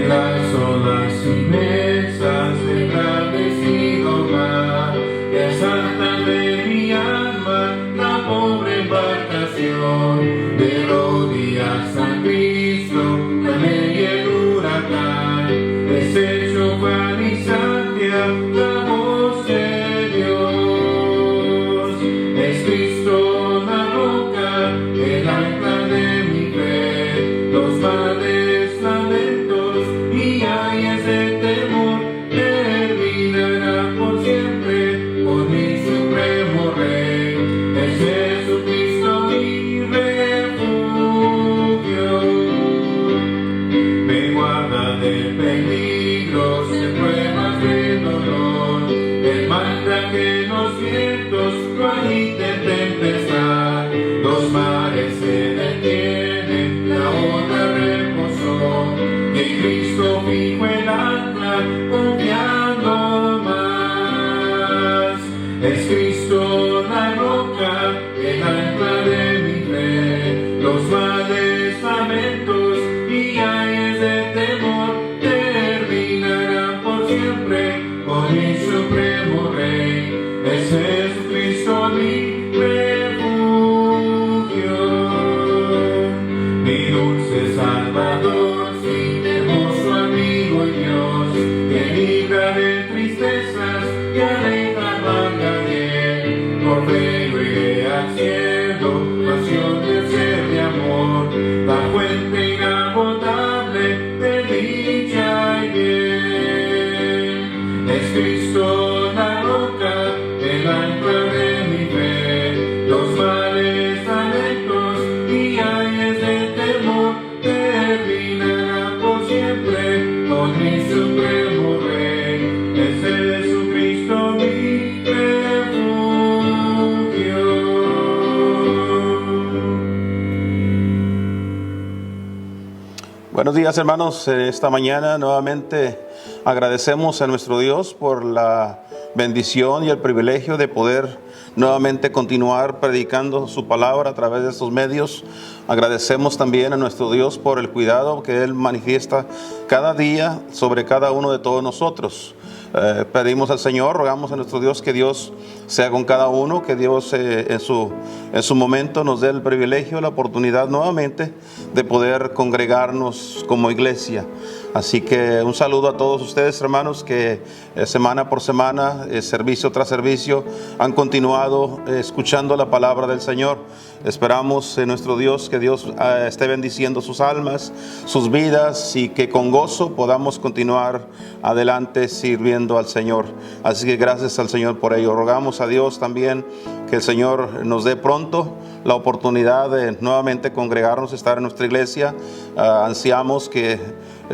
en las olas inmensas engrandecido mar, que asalta de mi alma la pobre embarcación, de rodillas a Cristo, también el huracán, deshecho van y sacia la voz de Dios. Es Cristo la roca, el ancla de mi fe, los males lamentos y ayes de temor terminará por siempre con mi supremo Rey. Es Jesucristo mi refugio, me guarda de peligros, de pruebas de dolor. Él manda que los vientos no agiten tempestad, los mares se detienen, la onda reposó, y en Cristo fijo el ancla, confiando más. Es Cristo la roca, el ancla de mi fe, los males lamentos y ayes de temor terminarán por siempre con mi supremo Rey. Es Jesucristo mi refugio, mi dulce Salvador, sin hermoso amigo y Dios, que libra de tristezas y aleja el bangayer. Por fe llegué al cielo, pasión del ser de amor, la fuente inagotable de dicha y bien. Es Cristo la roca, el ancla de mi fe, los males lamentos y ayes de temor terminarán por siempre con mi supremo Rey. Es Jesucristo mi refugio. Buenos días, hermanos. Esta mañana nuevamente agradecemos a nuestro Dios por la bendición y el privilegio de poder nuevamente continuar predicando su palabra a través de estos medios. Agradecemos también a nuestro Dios por el cuidado que Él manifiesta cada día sobre cada uno de todos nosotros. Pedimos al Señor, rogamos a nuestro Dios que Dios sea con cada uno, que Dios en su momento nos dé el privilegio, la oportunidad nuevamente de poder congregarnos como iglesia. Así que un saludo a todos ustedes, hermanos, que semana por semana, servicio tras servicio, han continuado escuchando la palabra del Señor. Esperamos en nuestro Dios que Dios esté bendiciendo sus almas, sus vidas, y que con gozo podamos continuar adelante sirviendo al Señor. Así que gracias al Señor por ello. Rogamos a Dios también que el Señor nos dé pronto la oportunidad de nuevamente congregarnos, estar en nuestra iglesia. Ansiamos que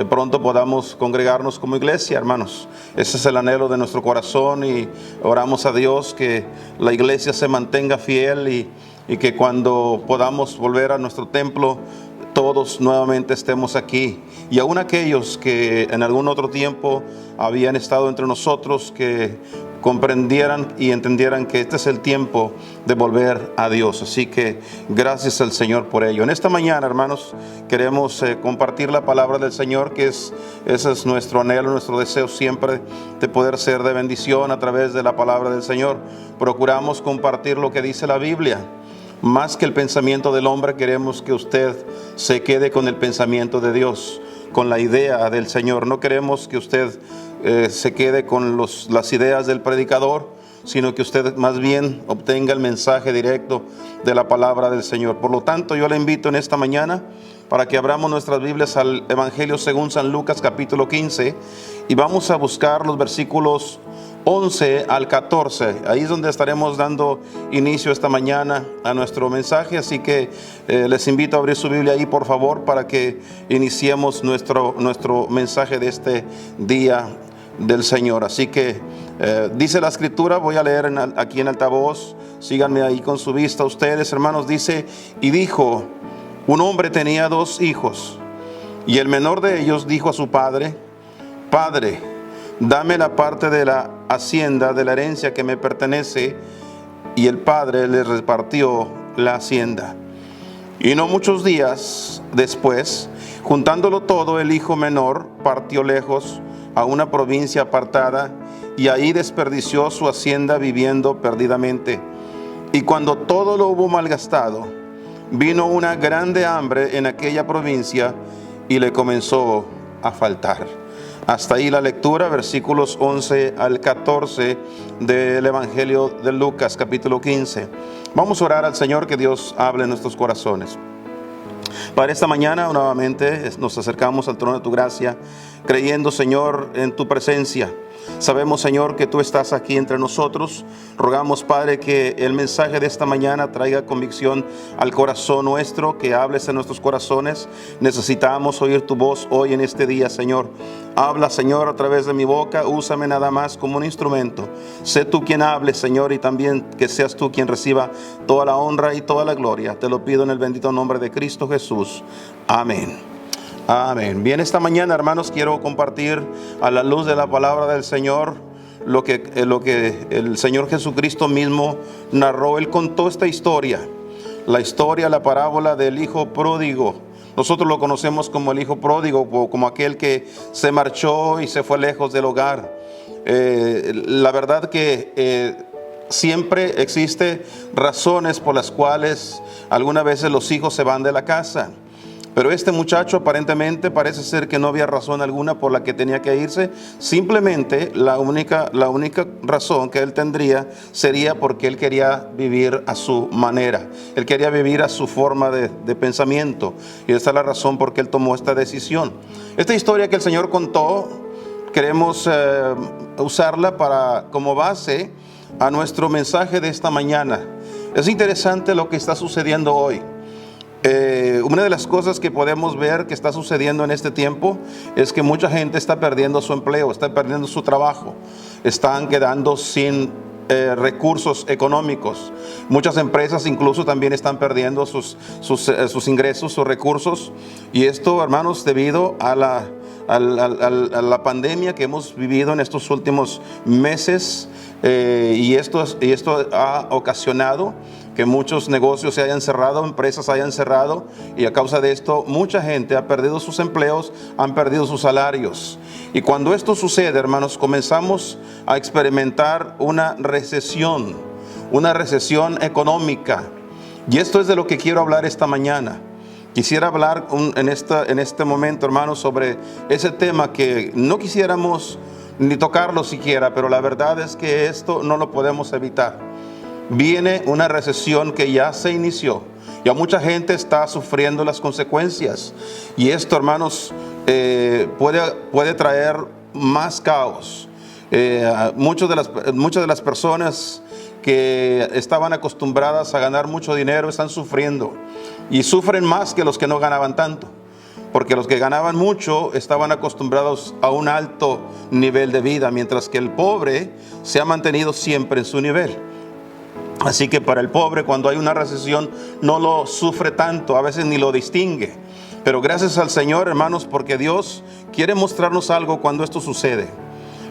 pronto podamos congregarnos como iglesia, hermanos. Ese es el anhelo de nuestro corazón, y oramos a Dios que la iglesia se mantenga fiel y que cuando podamos volver a nuestro templo, todos nuevamente estemos aquí. Y aún aquellos que en algún otro tiempo habían estado entre nosotros, que comprendieran y entendieran que este es el tiempo de volver a Dios. Así que gracias al Señor por ello. En esta mañana, hermanos, queremos compartir la palabra del Señor, que ese es nuestro anhelo, nuestro deseo siempre, de poder ser de bendición a través de la palabra del Señor. Procuramos compartir lo que dice la Biblia. Más que el pensamiento del hombre, queremos que usted se quede con el pensamiento de Dios, con la idea del Señor. No queremos que usted se quede con las ideas del predicador, sino que usted más bien obtenga el mensaje directo de la palabra del Señor. Por lo tanto, yo le invito en esta mañana para que abramos nuestras Biblias al Evangelio según San Lucas, capítulo 15, y vamos a buscar los versículos 11 al 14. Ahí es donde estaremos dando inicio esta mañana a nuestro mensaje. Así que les invito a abrir su Biblia ahí, por favor, para que iniciemos nuestro mensaje de este día del Señor. Así que dice la escritura, voy a leer aquí en altavoz, síganme ahí con su vista ustedes, hermanos. Dice: y dijo, un hombre tenía 2 hijos, y el menor de ellos dijo a su padre: Padre, dame la parte de la hacienda de la herencia que me pertenece. Y el padre le repartió la hacienda. Y no muchos días después, Juntándolo todo, el hijo menor partió lejos a una provincia apartada y ahí desperdició su hacienda viviendo perdidamente. Y cuando todo lo hubo malgastado, vino una grande hambre en aquella provincia y le comenzó a faltar. Hasta ahí la lectura, versículos 11 al 14 del Evangelio de Lucas, capítulo 15. Vamos a orar al Señor, que Dios hable en nuestros corazones. Para esta mañana nuevamente nos acercamos al trono de tu gracia, creyendo, Señor, en tu presencia. Sabemos, Señor, que tú estás aquí entre nosotros. Rogamos, Padre, que el mensaje de esta mañana traiga convicción al corazón nuestro, que hables en nuestros corazones. Necesitamos oír tu voz hoy en este día, Señor. Habla, Señor, a través de mi boca. Úsame nada más como un instrumento. Sé tú quien hable, Señor, y también que seas tú quien reciba toda la honra y toda la gloria. Te lo pido en el bendito nombre de Cristo Jesús. Amén. Amén. Bien, esta mañana, hermanos, quiero compartir a la luz de la palabra del Señor lo que el Señor Jesucristo mismo narró. Él contó esta historia, la parábola del hijo pródigo. Nosotros lo conocemos como el hijo pródigo, como aquel que se marchó y se fue lejos del hogar. La verdad que siempre existe razones por las cuales algunas veces los hijos se van de la casa. Pero este muchacho aparentemente parece ser que no había razón alguna por la que tenía que irse. Simplemente la única razón que él tendría sería porque él quería vivir a su manera. Él quería vivir a su forma de pensamiento. Y esa es la razón por qué él tomó esta decisión. Esta historia que el Señor contó, queremos usarla como base a nuestro mensaje de esta mañana. Es interesante lo que está sucediendo hoy. Una de las cosas que podemos ver que está sucediendo en este tiempo es que mucha gente está perdiendo su empleo, está perdiendo su trabajo, están quedando sin recursos económicos. Muchas empresas incluso también están perdiendo sus ingresos, sus recursos. Y esto, hermanos, debido a la pandemia que hemos vivido en estos últimos meses. Y esto ha ocasionado que muchos negocios se hayan cerrado, empresas hayan cerrado, y a causa de esto mucha gente ha perdido sus empleos, han perdido sus salarios. Y cuando esto sucede, hermanos, comenzamos a experimentar una recesión económica. Y esto es de lo que quiero hablar esta mañana. Quisiera hablar en este momento, hermanos, sobre ese tema que no quisiéramos ni tocarlo siquiera, pero la verdad es que esto no lo podemos evitar. Viene una recesión que ya se inició. Ya mucha gente está sufriendo las consecuencias. Y esto, hermanos, puede traer más caos. Muchas de las personas que estaban acostumbradas a ganar mucho dinero están sufriendo. Y sufren más que los que no ganaban tanto. Porque los que ganaban mucho estaban acostumbrados a un alto nivel de vida, mientras que el pobre se ha mantenido siempre en su nivel. Así que para el pobre, cuando hay una recesión, no lo sufre tanto, a veces ni lo distingue. Pero gracias al Señor, hermanos, porque Dios quiere mostrarnos algo cuando esto sucede.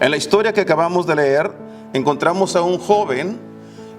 En la historia que acabamos de leer, encontramos a un joven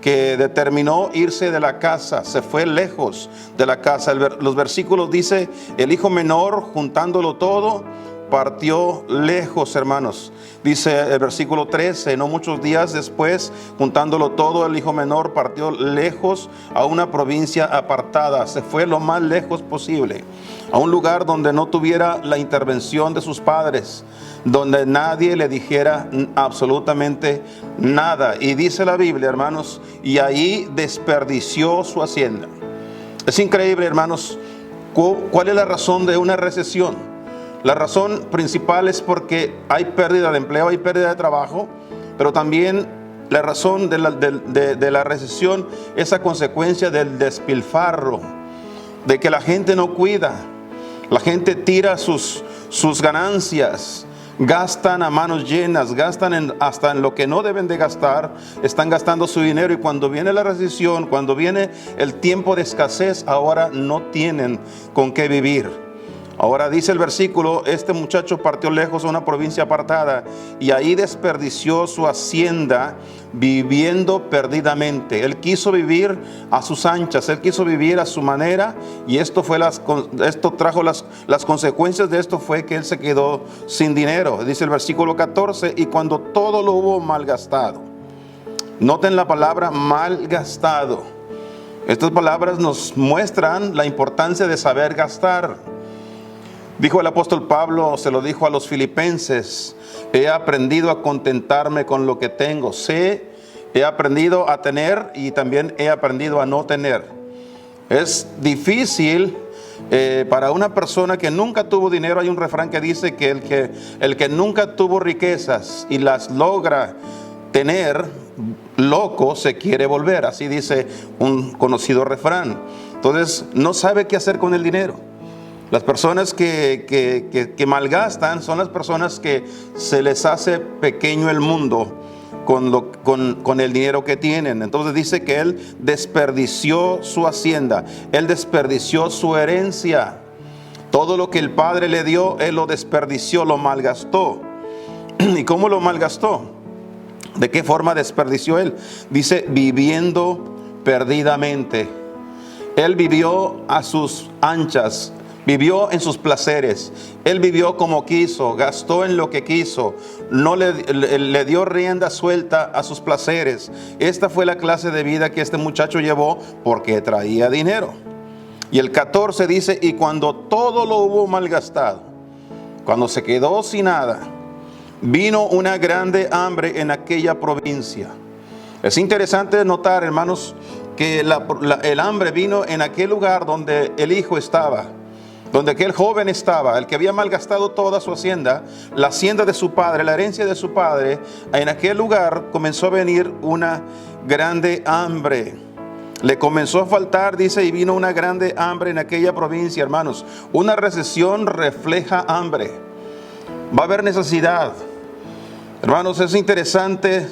que determinó irse de la casa, se fue lejos de la casa. Los versículos dice, el hijo menor, juntándolo todo, partió lejos, hermanos. Dice el versículo 13, no muchos días después, juntándolo todo, el hijo menor partió lejos a una provincia apartada. Se fue lo más lejos posible, a un lugar donde no tuviera la intervención de sus padres, donde nadie le dijera absolutamente nada. Y dice la Biblia, hermanos, y ahí desperdició su hacienda. Es increíble, hermanos, ¿cuál es la razón de una recesión? La razón principal es porque hay pérdida de empleo, hay pérdida de trabajo, pero también la razón de la recesión es a consecuencia del despilfarro, de que la gente no cuida, la gente tira sus ganancias, gastan a manos llenas, gastan hasta en lo que no deben de gastar, están gastando su dinero, y cuando viene la recesión, cuando viene el tiempo de escasez, ahora no tienen con qué vivir. Ahora dice el versículo, este muchacho partió lejos a una provincia apartada y ahí desperdició su hacienda viviendo perdidamente. Él quiso vivir a sus anchas, él quiso vivir a su manera, y esto trajo las consecuencias de esto fue que él se quedó sin dinero. Dice el versículo 14, y cuando todo lo hubo malgastado. Noten la palabra malgastado. Estas palabras nos muestran la importancia de saber gastar. Dijo el apóstol Pablo, se lo dijo a los filipenses: he aprendido a contentarme con lo que tengo. He aprendido a tener y también he aprendido a no tener. Es difícil para una persona que nunca tuvo dinero. Hay un refrán que dice que el que nunca tuvo riquezas y las logra tener, loco se quiere volver. Así dice un conocido refrán. Entonces no sabe qué hacer con el dinero. Las personas que malgastan son las personas que se les hace pequeño el mundo con el dinero que tienen. Entonces dice que él desperdició su hacienda, él desperdició su herencia. Todo lo que el Padre le dio, él lo desperdició, lo malgastó. ¿Y cómo lo malgastó? ¿De qué forma desperdició él? Dice, viviendo perdidamente. Él vivió a sus anchas. Vivió en sus placeres. Él vivió como quiso, gastó en lo que quiso, no le dio rienda suelta a sus placeres. Esta fue la clase de vida que este muchacho llevó porque traía dinero. Y el 14 dice, y cuando todo lo hubo malgastado, cuando se quedó sin nada, vino una grande hambre en aquella provincia. Es interesante notar, hermanos, que el hambre vino en aquel lugar donde el hijo estaba, donde aquel joven estaba, el que había malgastado toda su hacienda, la hacienda de su padre, la herencia de su padre. En aquel lugar comenzó a venir una grande hambre. Le comenzó a faltar, dice, y vino una grande hambre en aquella provincia, hermanos. Una recesión refleja hambre. Va a haber necesidad. Hermanos, es interesante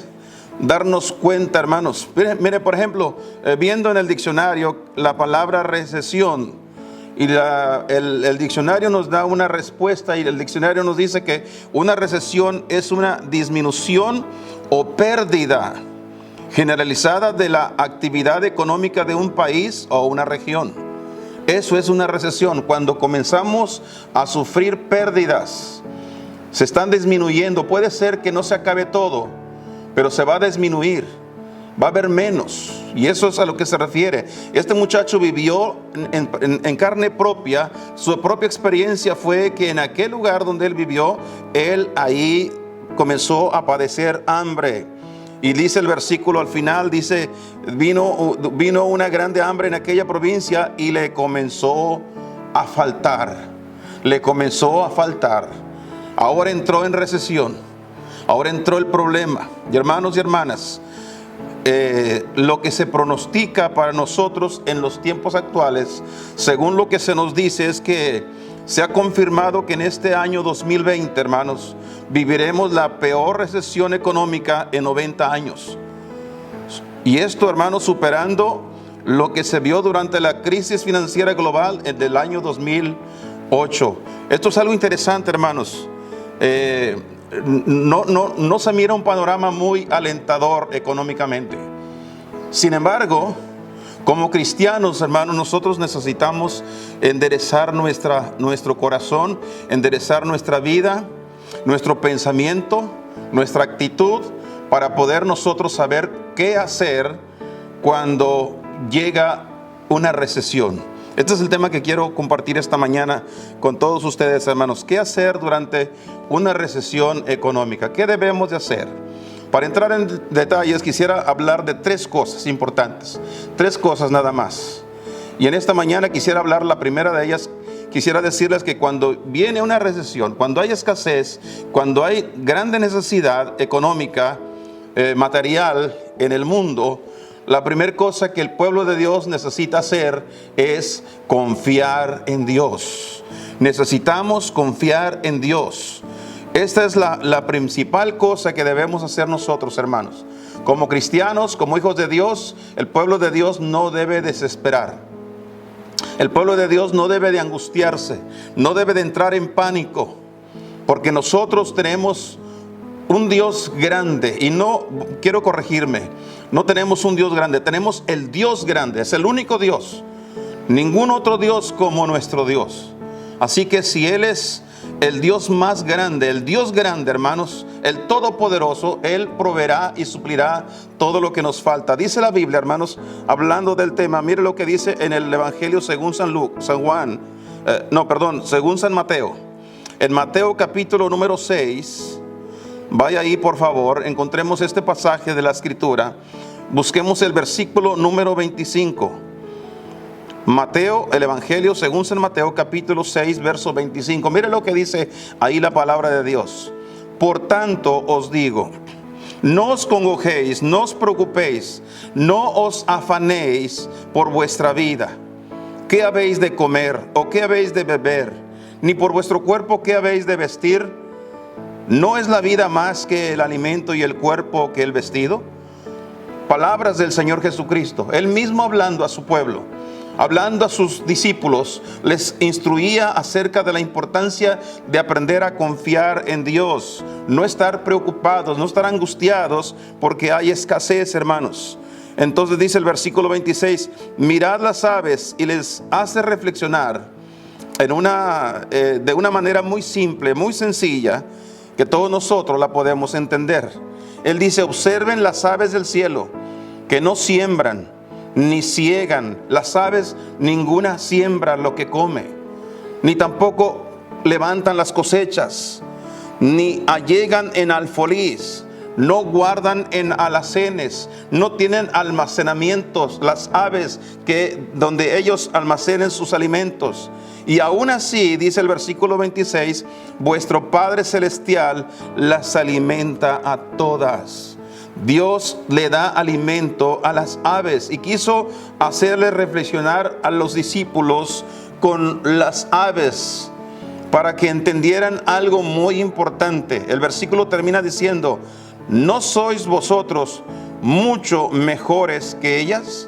darnos cuenta, hermanos. Mire, por ejemplo, viendo en el diccionario la palabra recesión, y el diccionario nos da una respuesta, y el diccionario nos dice que una recesión es una disminución o pérdida generalizada de la actividad económica de un país o una región. Eso es una recesión, cuando comenzamos a sufrir pérdidas. Se están disminuyendo. Puede ser que no se acabe todo, pero se va a disminuir. Va a haber menos. Y eso es a lo que se refiere. Este muchacho vivió en carne propia. Su propia experiencia fue que en aquel lugar donde él vivió, él ahí comenzó a padecer hambre. Y dice el versículo al final, dice, vino una grande hambre en aquella provincia y le comenzó a faltar. Le comenzó a faltar. Ahora entró en recesión. Ahora entró el problema. Y hermanos y hermanas, lo que se pronostica para nosotros en los tiempos actuales, según lo que se nos dice, es que se ha confirmado que en este año 2020, hermanos, viviremos la peor recesión económica en 90 años. Y esto, hermanos, superando lo que se vio durante la crisis financiera global del año 2008. Esto es algo interesante, hermanos. No se mira un panorama muy alentador económicamente. Sin embargo, como cristianos, hermanos, nosotros necesitamos enderezar nuestro corazón, enderezar nuestra vida, nuestro pensamiento, nuestra actitud, para poder nosotros saber qué hacer cuando llega una recesión. Este es el tema que quiero compartir esta mañana con todos ustedes, hermanos. ¿Qué hacer durante una recesión económica? ¿Qué debemos de hacer? Para entrar en detalles, quisiera hablar de 3 cosas importantes. 3 cosas nada más. Y en esta mañana quisiera hablar, la primera de ellas, quisiera decirles que cuando viene una recesión, cuando hay escasez, cuando hay grande necesidad económica, material en el mundo, la primera cosa que el pueblo de Dios necesita hacer es confiar en Dios. Necesitamos confiar en Dios. Esta es la principal cosa que debemos hacer nosotros, hermanos. Como cristianos, como hijos de Dios, el pueblo de Dios no debe desesperar. El pueblo de Dios no debe de angustiarse, no debe de entrar en pánico, porque nosotros tenemos un Dios grande. Y no, quiero corregirme, no tenemos un Dios grande, tenemos el Dios grande, es el único Dios. Ningún otro Dios como nuestro Dios. Así que si Él es el Dios más grande, el Dios grande, hermanos, el Todopoderoso, Él proveerá y suplirá todo lo que nos falta. Dice la Biblia, hermanos, hablando del tema, mire lo que dice en el Evangelio según según San Mateo. En Mateo capítulo número 6, vaya ahí por favor, encontremos este pasaje de la Escritura. Busquemos el versículo número 25. Mateo, el Evangelio según San Mateo capítulo 6, verso 25. Mire lo que dice ahí la palabra de Dios. Por tanto os digo, no os congojéis, no os preocupéis, no os afanéis por vuestra vida. ¿Qué habéis de comer o qué habéis de beber? Ni por vuestro cuerpo, ¿qué habéis de vestir? ¿No es la vida más que el alimento y el cuerpo que el vestido? Palabras del Señor Jesucristo, Él mismo hablando a su pueblo, hablando a sus discípulos, les instruía acerca de la importancia de aprender a confiar en Dios, no estar preocupados, no estar angustiados porque hay escasez, hermanos. Entonces dice el versículo 26, mirad las aves, y les hace reflexionar de una manera muy simple, muy sencilla, que todos nosotros la podemos entender. Él dice, observen las aves del cielo, que no siembran ni ciegan. Las aves, ninguna siembra lo que come, ni tampoco levantan las cosechas, ni allegan en alfolís, no guardan en alacenes, no tienen almacenamientos las aves donde ellos almacenen sus alimentos. Y aún así, dice el versículo 26, vuestro Padre Celestial las alimenta a todas. Dios le da alimento a las aves, y quiso hacerle reflexionar a los discípulos con las aves para que entendieran algo muy importante. El versículo termina diciendo, ¿no sois vosotros mucho mejores que ellas?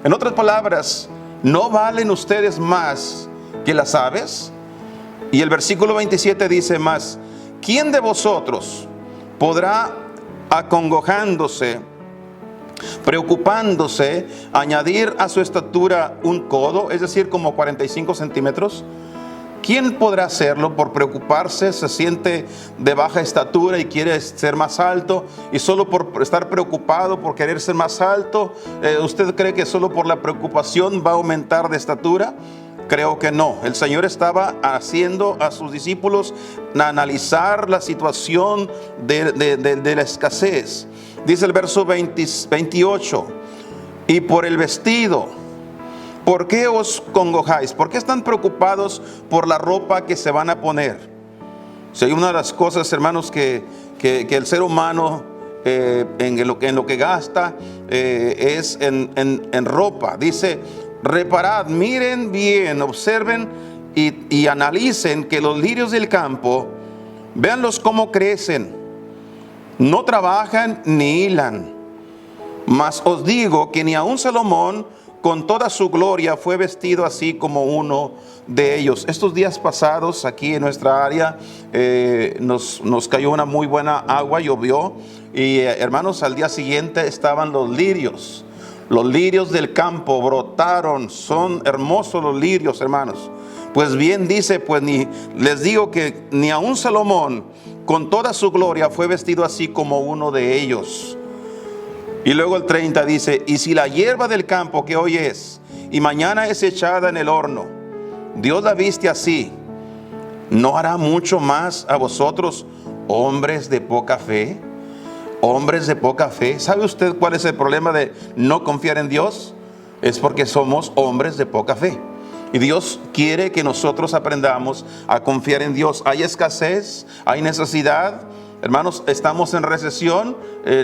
En otras palabras, ¿no valen ustedes más que las aves? Y el versículo 27 dice más, ¿quién de vosotros podrá, acongojándose, preocupándose, añadir a su estatura un codo, es decir, como 45 centímetros? ¿Quién podrá hacerlo? Por preocuparse, se siente de baja estatura y quiere ser más alto, y solo por estar preocupado, por querer ser más alto, ¿usted cree que solo por la preocupación va a aumentar de estatura? Creo que no. El Señor estaba haciendo a sus discípulos analizar la situación de la escasez. Dice el verso 28, y por el vestido, ¿por qué os congojáis? ¿Por qué están preocupados por la ropa que se van a poner? Si hay una de las cosas, hermanos, que el ser humano en lo que gasta es en ropa. Dice, reparad, miren bien, observen y analicen que los lirios del campo, véanlos cómo crecen, no trabajan ni hilan. Mas os digo que ni aun Salomón con toda su gloria fue vestido así como uno de ellos. Estos días pasados aquí en nuestra área nos cayó una muy buena agua, llovió, y hermanos, al día siguiente estaban los lirios. Los lirios del campo brotaron, son hermosos los lirios, hermanos. Pues bien dice, pues les digo que ni aun Salomón con toda su gloria fue vestido así como uno de ellos. Y luego el 30 dice, y si la hierba del campo que hoy es y mañana es echada en el horno, Dios la viste así, ¿no hará mucho más a vosotros, hombres de poca fe? Hombres de poca fe. ¿Sabe usted cuál es el problema de no confiar en Dios? Es porque somos hombres de poca fe. Y Dios quiere que nosotros aprendamos a confiar en Dios. Hay escasez, hay necesidad. Hermanos, estamos en recesión,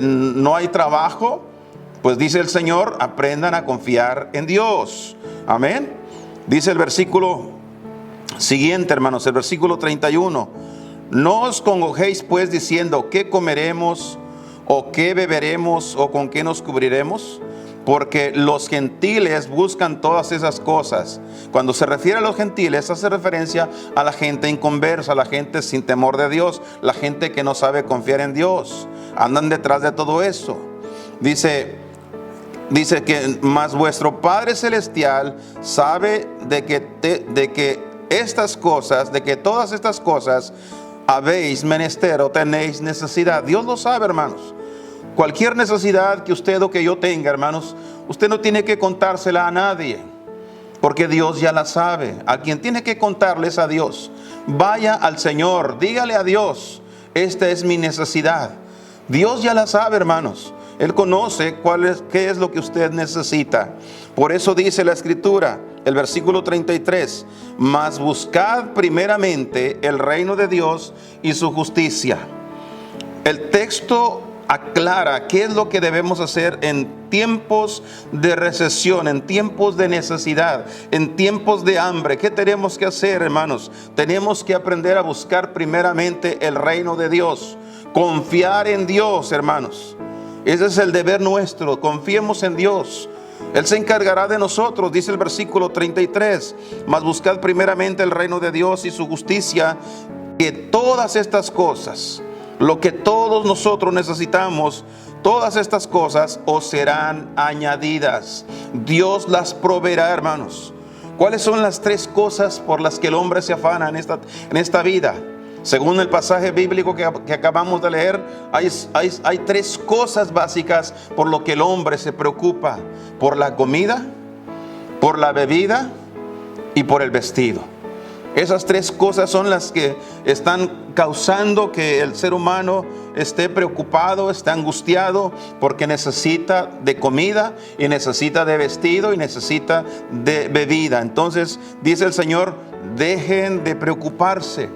no hay trabajo. Pues dice el Señor, aprendan a confiar en Dios. Amén. Dice el versículo siguiente, hermanos, el versículo 31. No os congojéis pues diciendo, ¿qué comeremos? ¿O qué beberemos? ¿O con qué nos cubriremos? porque los gentiles buscan todas esas cosas. Cuando se refiere a los gentiles, hace referencia a la gente inconversa, a la gente sin temor de Dios, la gente que no sabe confiar en Dios. Andan detrás de todo eso. Dice que más vuestro Padre Celestial sabe de que todas estas cosas habéis menester o tenéis necesidad. Dios lo sabe, hermanos. Cualquier necesidad que usted o que yo tenga, hermanos, usted no tiene que contársela a nadie, porque Dios ya la sabe. A quien tiene que contarles a Dios. Vaya al Señor, dígale a Dios, esta es mi necesidad. Dios ya la sabe, hermanos. Él conoce qué es lo que usted necesita. Por eso dice la Escritura, el versículo 33, mas buscad primeramente el reino de Dios y su justicia. El texto aclara qué es lo que debemos hacer en tiempos de recesión, en tiempos de necesidad, en tiempos de hambre. ¿Qué tenemos que hacer, hermanos? Tenemos que aprender a buscar primeramente el reino de Dios. Confiar en Dios, hermanos. Ese es el deber nuestro. Confiemos en Dios. Él se encargará de nosotros, dice el versículo 33. Mas buscad primeramente el reino de Dios y su justicia, que todas estas cosas, lo que todos nosotros necesitamos, todas estas cosas os serán añadidas. Dios las proveerá, hermanos. ¿Cuáles son las 3 cosas por las que el hombre se afana en esta vida? Según el pasaje bíblico que acabamos de leer, hay 3 cosas básicas por lo que el hombre se preocupa: por la comida, por la bebida y por el vestido. Esas 3 cosas son las que están causando que el ser humano esté preocupado, esté angustiado, porque necesita de comida y necesita de vestido y necesita de bebida. Entonces dice el Señor, dejen de preocuparse,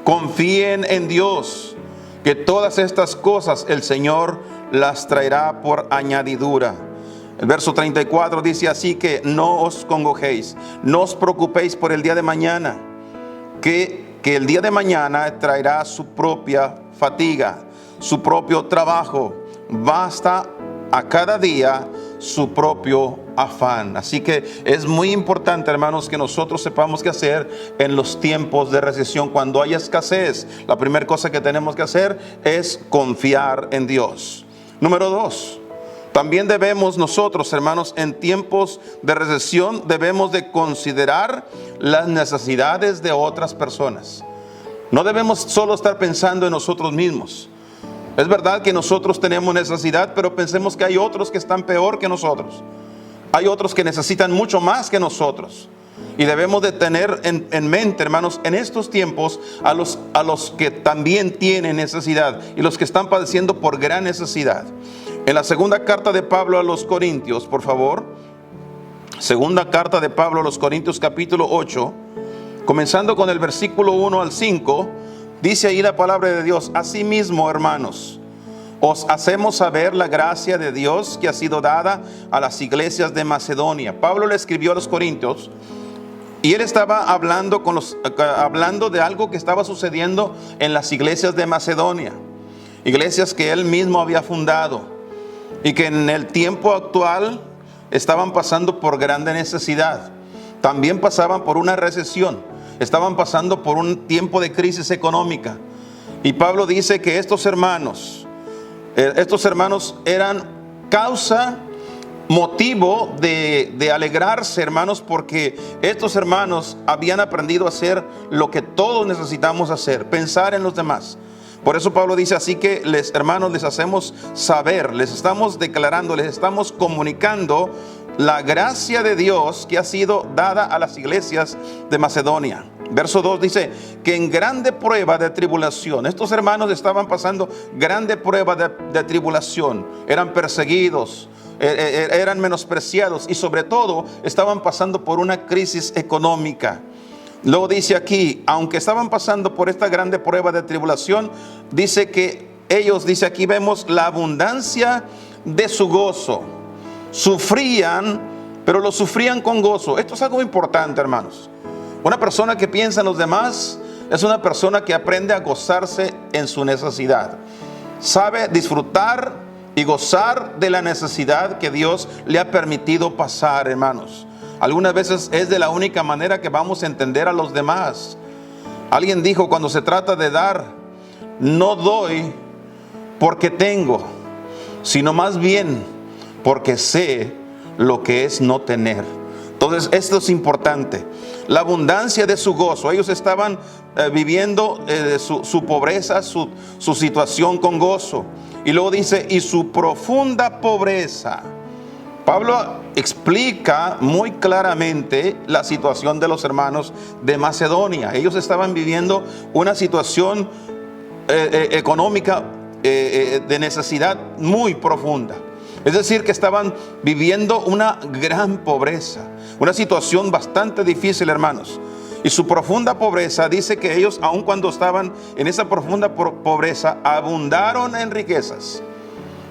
confíen en Dios, que todas estas cosas el Señor las traerá por añadidura. El verso 34 dice, así que no os congojéis, no os preocupéis por el día de mañana, que el día de mañana traerá su propia fatiga, su propio trabajo. Basta a cada día su propio afán. Así que es muy importante, hermanos, que nosotros sepamos qué hacer en los tiempos de recesión. Cuando hay escasez, la primera cosa que tenemos que hacer es confiar en Dios. Número 2. También debemos nosotros, hermanos, en tiempos de recesión, debemos de considerar las necesidades de otras personas. No debemos solo estar pensando en nosotros mismos. Es verdad que nosotros tenemos necesidad, pero pensemos que hay otros que están peor que nosotros. Hay otros que necesitan mucho más que nosotros. Y debemos de tener en mente, hermanos, en estos tiempos a los que también tienen necesidad y los que están padeciendo por gran necesidad. En la segunda carta de Pablo a los Corintios, por favor. Segunda carta de Pablo a los Corintios, capítulo 8, comenzando con el versículo 1 al 5, dice ahí la palabra de Dios: asimismo, hermanos, os hacemos saber la gracia de Dios que ha sido dada a las iglesias de Macedonia. Pablo le escribió a los Corintios y él estaba hablando de algo que estaba sucediendo en las iglesias de Macedonia, iglesias que él mismo había fundado y que en el tiempo actual estaban pasando por grande necesidad. También pasaban por una recesión, estaban pasando por un tiempo de crisis económica. Y Pablo dice que estos hermanos eran motivo de alegrarse, hermanos, porque estos hermanos habían aprendido a hacer lo que todos necesitamos hacer: pensar en los demás. Por eso Pablo dice, así que hermanos, les hacemos saber, les estamos declarando, les estamos comunicando la gracia de Dios que ha sido dada a las iglesias de Macedonia. Verso 2 dice que en grande prueba de tribulación, estos hermanos estaban pasando grande prueba de tribulación, eran perseguidos, eran menospreciados y sobre todo estaban pasando por una crisis económica. Luego dice aquí, aunque estaban pasando por esta grande prueba de tribulación, dice que ellos, dice aquí vemos la abundancia de su gozo. Sufrían, pero lo sufrían con gozo. Esto es algo importante, hermanos. Una persona que piensa en los demás es una persona que aprende a gozarse en su necesidad. Sabe disfrutar y gozar de la necesidad que Dios le ha permitido pasar, hermanos. Algunas veces es de la única manera que vamos a entender a los demás. Alguien dijo, cuando se trata de dar, no doy porque tengo, sino más bien porque sé lo que es no tener. Entonces esto es importante. La abundancia de su gozo. Ellos estaban viviendo su pobreza, su situación con gozo. Y luego dice, y su profunda pobreza. Pablo explica muy claramente la situación de los hermanos de Macedonia. Ellos estaban viviendo una situación económica de necesidad muy profunda. Es decir, que estaban viviendo una gran pobreza, una situación bastante difícil, hermanos. Y su profunda pobreza dice que ellos, aun cuando estaban en esa profunda pobreza, abundaron en riquezas.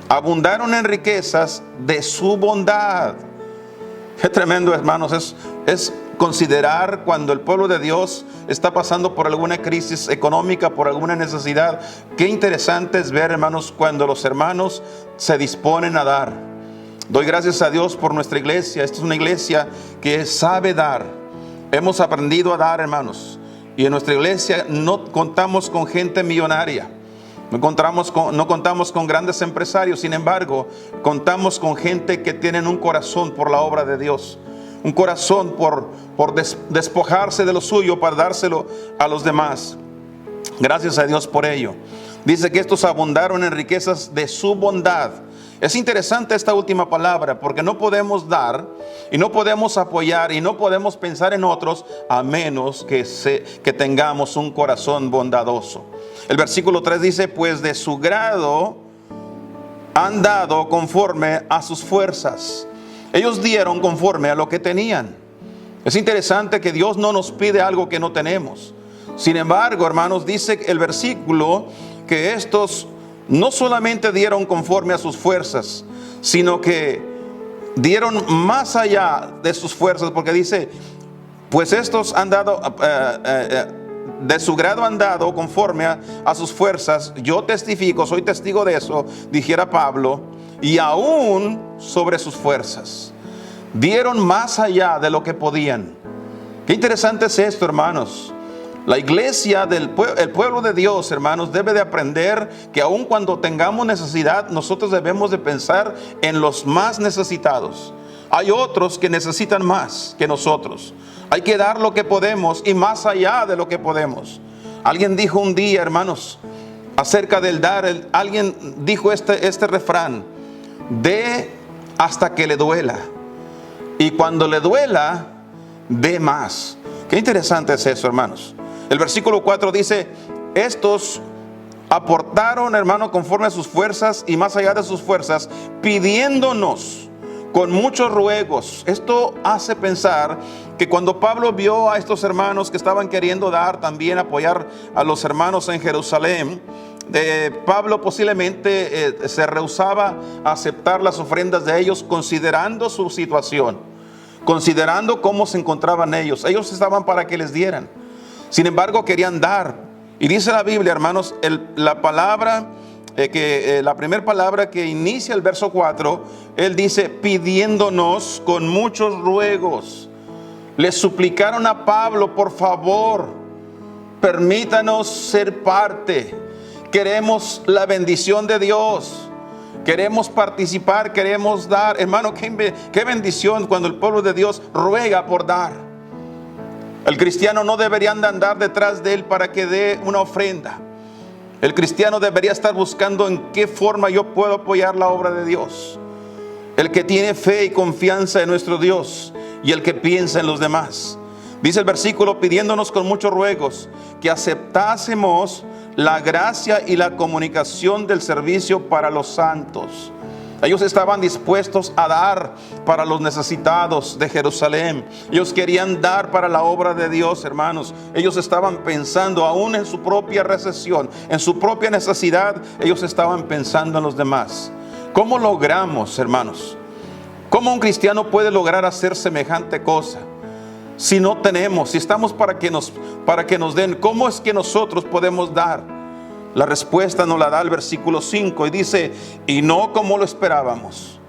Abundaron en riquezas de su bondad. Qué tremendo, hermanos, es considerar cuando el pueblo de Dios está pasando por alguna crisis económica, por alguna necesidad. Qué interesante es ver, hermanos, cuando los hermanos se disponen a dar. Doy gracias a Dios por nuestra iglesia. Esta es una iglesia que sabe dar. Hemos aprendido a dar, hermanos. Y en nuestra iglesia no contamos con gente millonaria. No contamos con grandes empresarios. Sin embargo, contamos con gente que tienen un corazón por la obra de Dios. Un corazón por despojarse de lo suyo para dárselo a los demás. Gracias a Dios por ello. Dice que estos abundaron en riquezas de su bondad. Es interesante esta última palabra, porque no podemos dar y no podemos apoyar y no podemos pensar en otros a menos que tengamos un corazón bondadoso. El versículo 3 dice, pues de su grado han dado conforme a sus fuerzas. Ellos dieron conforme a lo que tenían. Es interesante que Dios no nos pide algo que no tenemos. Sin embargo, hermanos, dice el versículo que estos no solamente dieron conforme a sus fuerzas, sino que dieron más allá de sus fuerzas, porque dice, pues estos han dado, de su grado han dado conforme a sus fuerzas. Yo testifico, soy testigo de eso, dijera Pablo, y aún sobre sus fuerzas. Dieron más allá de lo que podían. Qué interesante es esto, hermanos. La iglesia el pueblo de Dios, hermanos, debe de aprender que aun cuando tengamos necesidad, nosotros debemos de pensar en los más necesitados. Hay otros que necesitan más que nosotros. Hay que dar lo que podemos y más allá de lo que podemos. Alguien dijo un día, hermanos, acerca del dar, alguien dijo este refrán: dé hasta que le duela, y cuando le duela, dé más. Qué interesante es eso, hermanos. El versículo 4 dice, estos aportaron, hermano, conforme a sus fuerzas y más allá de sus fuerzas, pidiéndonos con muchos ruegos. Esto hace pensar que cuando Pablo vio a estos hermanos que estaban queriendo dar, también apoyar a los hermanos en Jerusalén, Pablo posiblemente se rehusaba a aceptar las ofrendas de ellos, considerando su situación, considerando cómo se encontraban ellos. Ellos estaban para que les dieran. Sin embargo, querían dar. Y dice la Biblia, hermanos, la primera palabra que inicia el verso 4, él dice, pidiéndonos con muchos ruegos. Le suplicaron a Pablo, por favor, permítanos ser parte. Queremos la bendición de Dios. Queremos participar, queremos dar. Hermano, qué bendición cuando el pueblo de Dios ruega por dar. El cristiano no debería andar detrás de él para que dé una ofrenda. El cristiano debería estar buscando en qué forma yo puedo apoyar la obra de Dios. El que tiene fe y confianza en nuestro Dios y el que piensa en los demás. Dice el versículo, pidiéndonos con muchos ruegos que aceptásemos la gracia y la comunicación del servicio para los santos. Ellos estaban dispuestos a dar para los necesitados de Jerusalén. Ellos querían dar para la obra de Dios, hermanos. Ellos estaban pensando aún en su propia recesión, en su propia necesidad. Ellos estaban pensando en los demás. ¿Cómo logramos, hermanos? ¿Cómo un cristiano puede lograr hacer semejante cosa? Si no tenemos, si estamos para que nos den, ¿cómo es que nosotros podemos dar? La respuesta nos la da el versículo 5 y dice, y no como lo esperábamos.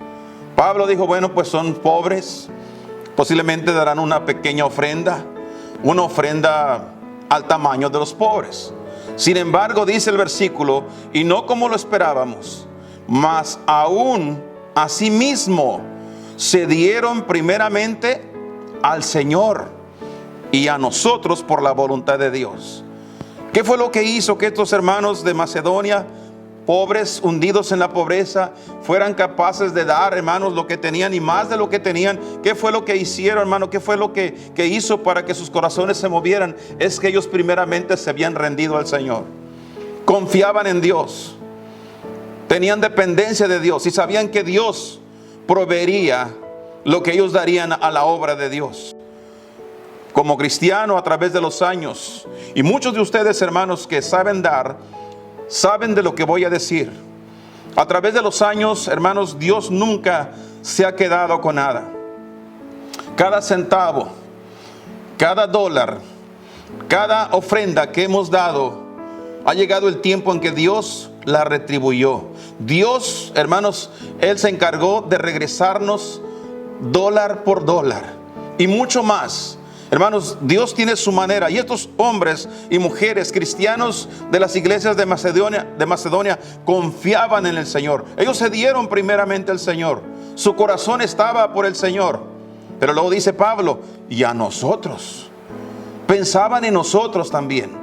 Pablo dijo, bueno, pues son pobres, posiblemente darán una pequeña ofrenda, una ofrenda al tamaño de los pobres. Sin embargo, dice el versículo, y no como lo esperábamos, mas aún asimismo se dieron primeramente al Señor y a nosotros por la voluntad de Dios. ¿Qué fue lo que hizo que estos hermanos de Macedonia, pobres, hundidos en la pobreza, fueran capaces de dar, hermanos, lo que tenían y más de lo que tenían? ¿Qué fue lo que hicieron, hermano? ¿Qué fue lo que hizo para que sus corazones se movieran? Es que ellos primeramente se habían rendido al Señor. Confiaban en Dios. Tenían dependencia de Dios y sabían que Dios proveería lo que ellos darían a la obra de Dios. Como cristiano, a través de los años, y muchos de ustedes, hermanos, que saben dar, saben de lo que voy a decir. A través de los años, hermanos, Dios nunca se ha quedado con nada. Cada centavo, cada dólar, cada ofrenda que hemos dado, ha llegado el tiempo en que Dios la retribuyó. Dios, hermanos, Él se encargó de regresarnos dólar por dólar y mucho más. Hermanos, Dios tiene su manera, y estos hombres y mujeres cristianos de las iglesias de Macedonia confiaban en el Señor. Ellos se dieron primeramente al Señor. Su corazón estaba por el Señor. Pero luego dice Pablo, y a nosotros. Pensaban en nosotros también.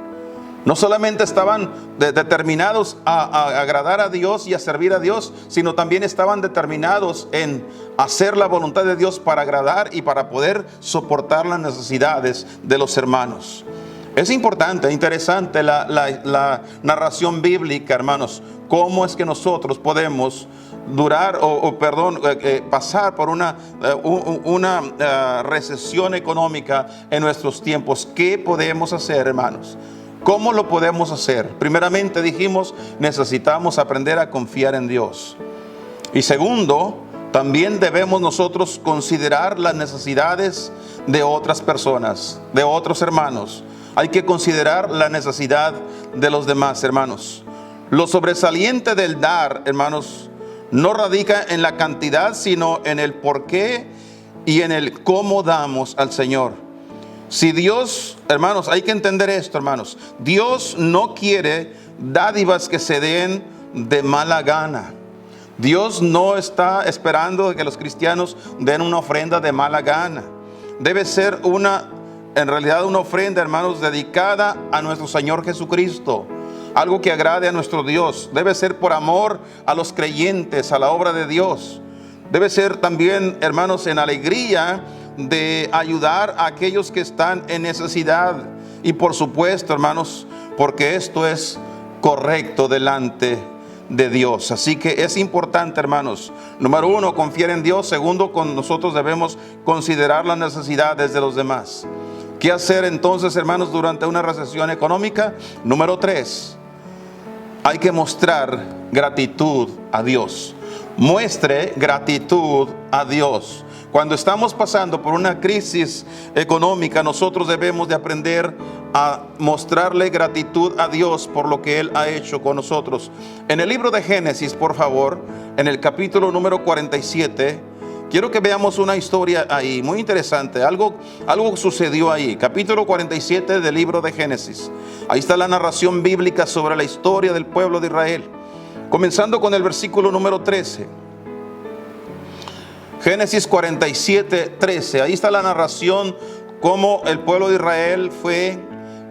No solamente estaban determinados a agradar a Dios y a servir a Dios, sino también estaban determinados en hacer la voluntad de Dios para agradar y para poder soportar las necesidades de los hermanos. Es importante, interesante la narración bíblica, hermanos. Cómo es que nosotros podemos pasar por una recesión económica en nuestros tiempos. ¿Qué podemos hacer, hermanos? ¿Cómo lo podemos hacer? Primeramente dijimos, necesitamos aprender a confiar en Dios. Y segundo, también debemos nosotros considerar las necesidades de otras personas, de otros hermanos. Hay que considerar la necesidad de los demás, hermanos. Lo sobresaliente del dar, hermanos, no radica en la cantidad, sino en el por qué y en el cómo damos al Señor. Si Dios, hermanos, hay que entender esto, hermanos. Dios no quiere dádivas que se den de mala gana. Dios no está esperando que los cristianos den una ofrenda de mala gana. Debe ser en realidad una ofrenda, hermanos, dedicada a nuestro Señor Jesucristo. Algo que agrade a nuestro Dios. Debe ser por amor a los creyentes, a la obra de Dios. Debe ser también, hermanos, en alegría de ayudar a aquellos que están en necesidad. Y por supuesto, hermanos, porque esto es correcto delante de Dios. Así que es importante, hermanos, número uno, confiar en Dios. Segundo, nosotros debemos considerar las necesidades de los demás. ¿Qué hacer entonces, hermanos, durante una recesión económica? Número 3, hay que mostrar gratitud a Dios. Muestre gratitud a Dios. Cuando estamos pasando por una crisis económica, nosotros debemos de aprender a mostrarle gratitud a Dios por lo que Él ha hecho con nosotros. En el libro de Génesis, por favor, en el capítulo número 47, quiero que veamos una historia ahí, muy interesante. Algo sucedió ahí. Capítulo 47 del libro de Génesis. Ahí está la narración bíblica sobre la historia del pueblo de Israel. Comenzando con el versículo número 13. Génesis 47, 13. Ahí está la narración cómo el pueblo de Israel fue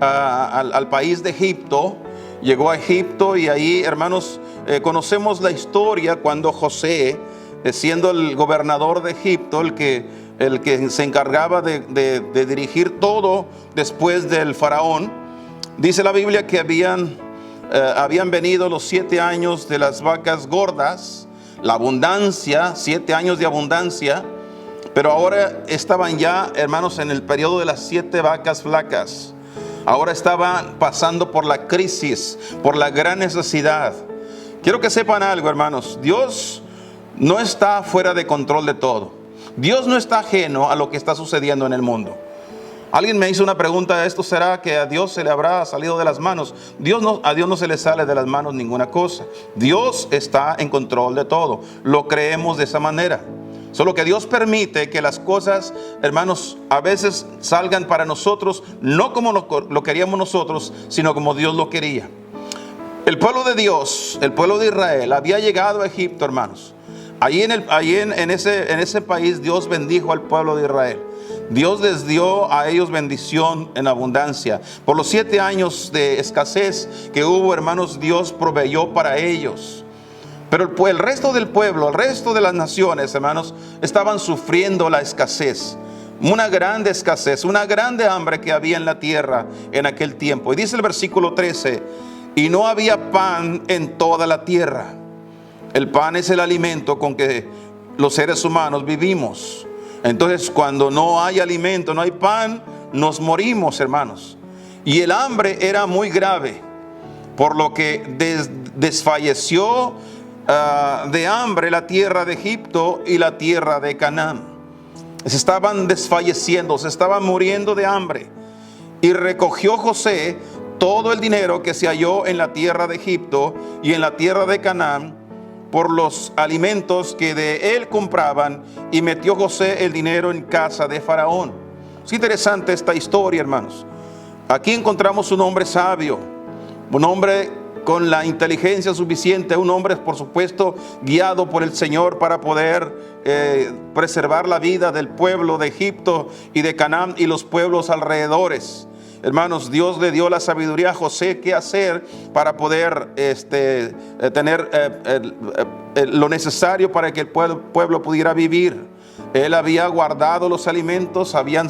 al país de Egipto. Llegó a Egipto y ahí, hermanos, conocemos la historia cuando José, siendo el gobernador de Egipto, el que se encargaba de dirigir todo después del faraón, dice la Biblia que habían venido los 7 años de las vacas gordas, la abundancia, 7 años de abundancia, pero ahora estaban ya, hermanos, en el periodo de las 7 vacas flacas. Ahora estaban pasando por la crisis, por la gran necesidad. Quiero que sepan algo, hermanos. Dios no está fuera de control de todo. Dios no está ajeno a lo que está sucediendo en el mundo. Alguien me hizo una pregunta: ¿esto será que a Dios se le habrá salido de las manos? A Dios no se le sale de las manos ninguna cosa. Dios está en control de todo. Lo creemos de esa manera. Solo que Dios permite que las cosas, hermanos, a veces salgan para nosotros, no como lo queríamos nosotros, sino como Dios lo quería. El pueblo de Dios, el pueblo de Israel, había llegado a Egipto, hermanos. Allí en ese país Dios bendijo al pueblo de Israel. Dios les dio a ellos bendición en abundancia. Por los 7 años de escasez que hubo, hermanos, Dios proveyó para ellos. Pero el resto del pueblo, el resto de las naciones, hermanos, estaban sufriendo la escasez. Una grande escasez, una grande hambre que había en la tierra en aquel tiempo. Y dice el versículo 13: y no había pan en toda la tierra. El pan es el alimento con que los seres humanos vivimos. Entonces, cuando no hay alimento, no hay pan, nos morimos, hermanos. Y el hambre era muy grave, por lo que desfalleció de hambre la tierra de Egipto y la tierra de Canaán. Se estaban desfalleciendo, se estaban muriendo de hambre. Y recogió José todo el dinero que se halló en la tierra de Egipto y en la tierra de Canaán, por los alimentos que de él compraban, y metió José el dinero en casa de Faraón. Es interesante esta historia, hermanos. Aquí encontramos un hombre sabio, un hombre con la inteligencia suficiente, un hombre, por supuesto, guiado por el Señor para poder preservar la vida del pueblo de Egipto y de Canaán y los pueblos alrededores. Hermanos, Dios le dio la sabiduría a José qué hacer para poder tener lo necesario para que el pueblo pudiera vivir. Él había guardado los alimentos, habían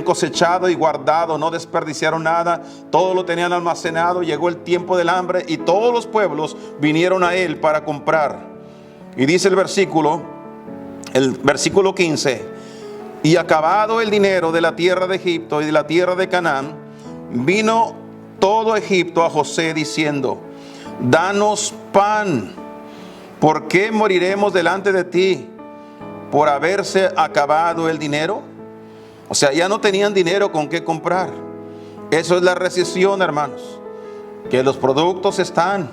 cosechado y guardado, no desperdiciaron nada, todo lo tenían almacenado. Llegó el tiempo del hambre y todos los pueblos vinieron a él para comprar. Y dice el versículo 15: y acabado el dinero de la tierra de Egipto y de la tierra de Canaán, vino todo Egipto a José diciendo: danos pan, ¿por qué moriremos delante de ti por haberse acabado el dinero? O sea, ya no tenían dinero con qué comprar. Eso es la recesión, hermanos, que los productos están,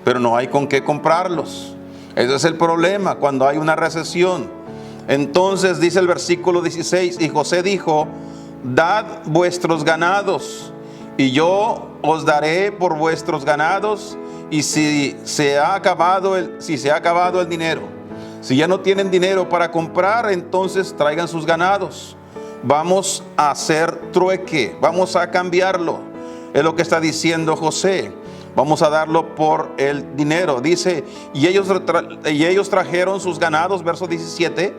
pero no hay con qué comprarlos. Ese es el problema cuando hay una recesión. Entonces dice el versículo 16: y José dijo: dad vuestros ganados, y yo os daré por vuestros ganados. Y si se ha acabado el dinero, si ya no tienen dinero para comprar, entonces traigan sus ganados. Vamos a hacer trueque, vamos a cambiarlo. Es lo que está diciendo José. Vamos a darlo por el dinero. Dice: y ellos trajeron sus ganados, verso 17,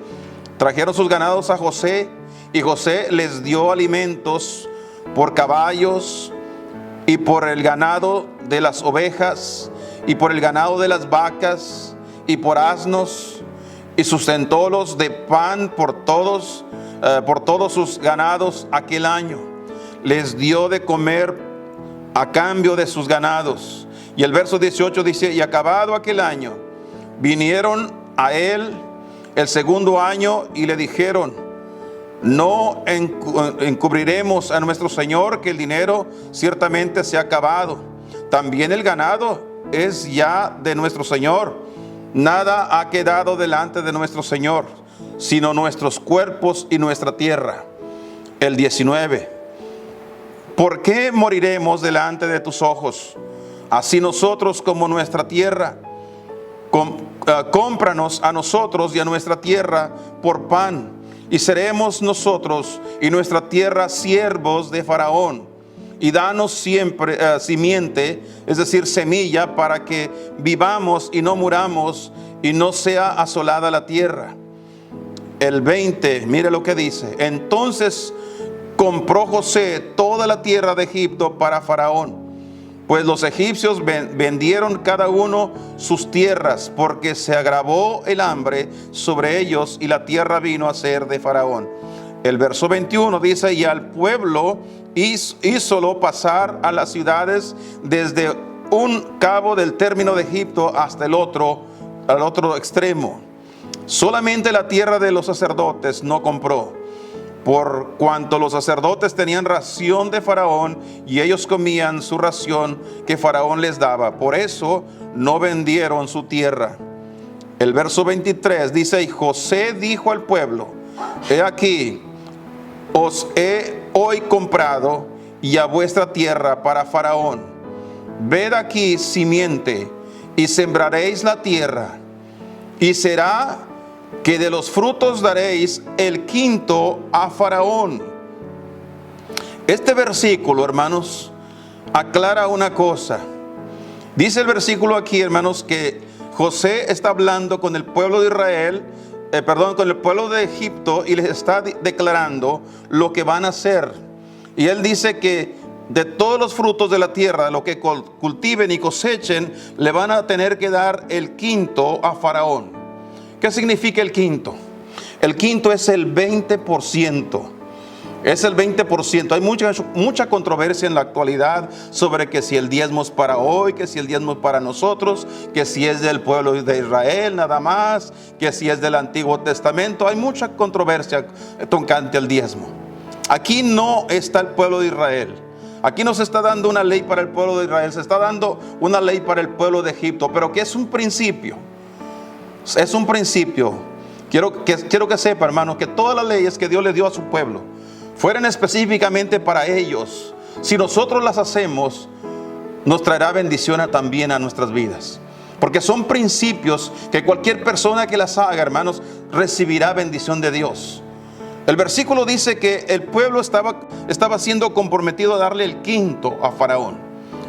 trajeron sus ganados a José, y José les dio alimentos por caballos, y por el ganado de las ovejas, y por el ganado de las vacas, y por asnos, y sustentólos de pan por todos sus ganados aquel año. Les dio de comer a cambio de sus ganados. Y el verso 18 dice: y acabado aquel año, vinieron a él el segundo año y le dijeron: no encubriremos a nuestro Señor que el dinero ciertamente se ha acabado. También el ganado es ya de nuestro Señor. Nada ha quedado delante de nuestro Señor, sino nuestros cuerpos y nuestra tierra. El 19: ¿por qué moriremos delante de tus ojos? Así nosotros como nuestra tierra. Cómpranos a nosotros y a nuestra tierra por pan, y seremos nosotros y nuestra tierra siervos de Faraón. Y danos siempre simiente, es decir, semilla, para que vivamos y no muramos, y no sea asolada la tierra. El 20, mire lo que dice: entonces compró José toda la tierra de Egipto para Faraón, pues los egipcios vendieron cada uno sus tierras, porque se agravó el hambre sobre ellos, y la tierra vino a ser de Faraón. El verso 21 dice: y al pueblo hízolo pasar a las ciudades desde un cabo del término de Egipto hasta al otro extremo. Solamente la tierra de los sacerdotes no compró. por cuanto los sacerdotes tenían ración de Faraón y ellos comían su ración que Faraón les daba. Por eso no vendieron su tierra. El verso 23 dice: y José dijo al pueblo: he aquí, os he hoy comprado y a vuestra tierra para Faraón. Ved aquí simiente y sembraréis la tierra, y será que de los frutos daréis el quinto a Faraón. Este versículo, hermanos, aclara una cosa. Dice el versículo aquí, hermanos, que José está hablando con el pueblo de Israel, con el pueblo de Egipto, y les está declarando lo que van a hacer. Y él dice que de todos los frutos de la tierra, lo que cultiven y cosechen, le van a tener que dar el quinto a Faraón. ¿Qué significa el quinto? El quinto es el 20%. Es el 20%. Hay mucha controversia en la actualidad sobre que si el diezmo es para hoy, que si el diezmo es para nosotros, que si es del pueblo de Israel nada más, que si es del Antiguo Testamento. Hay mucha controversia tocante al diezmo. Aquí no está el pueblo de Israel. Aquí no se está dando una ley para el pueblo de Israel, se está dando una ley para el pueblo de Egipto, pero que es un principio. Es un principio. Quiero que sepa, hermanos, que todas las leyes que Dios le dio a su pueblo fueran específicamente para ellos. Si nosotros las hacemos, nos traerá bendición también a nuestras vidas. Porque son principios que cualquier persona que las haga, hermanos, recibirá bendición de Dios. El versículo dice que el pueblo estaba siendo comprometido a darle el quinto a Faraón.